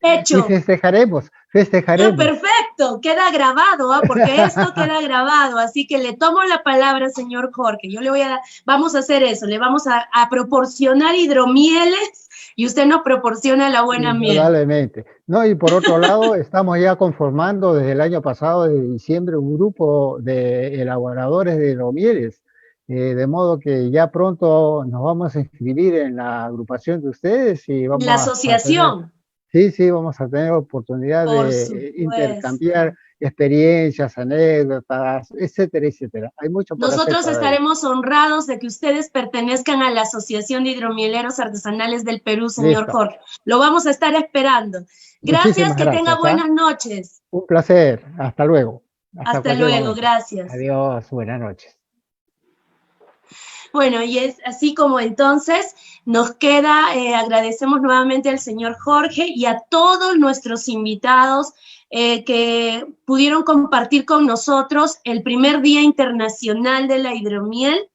Y Hecho. festejaremos, festejaremos. Perfecto, queda grabado, ¿eh? Porque esto queda grabado, así que le tomo la palabra, señor Jorge. Yo le voy a dar, vamos a hacer eso, le vamos a proporcionar hidromieles y usted nos proporciona la buena miel. Indudablemente. No, y por otro lado, estamos ya conformando desde el año pasado, de diciembre, un grupo de elaboradores de hidromieles, de modo que ya pronto nos vamos a inscribir en la agrupación de ustedes y La vamos a tener, asociación, sí, vamos a tener oportunidad por de supuesto. intercambiar experiencias, anécdotas, etcétera, etcétera. Hay mucho por hacer Nosotros todavía. estaremos honrados de que ustedes pertenezcan a la Asociación de Hidromieleros Artesanales del Perú, señor Listo. Jorge. Lo vamos a estar esperando. Gracias, Muchísimas que tenga gracias, ¿ah? buenas noches. Un placer. Hasta luego. Hasta Hasta cualquier luego, momento. gracias. Adiós, buenas noches. Bueno, y es así como entonces nos queda, agradecemos nuevamente al señor Jorge y a todos nuestros invitados que pudieron compartir con nosotros el primer Día Internacional de la Hidromiel.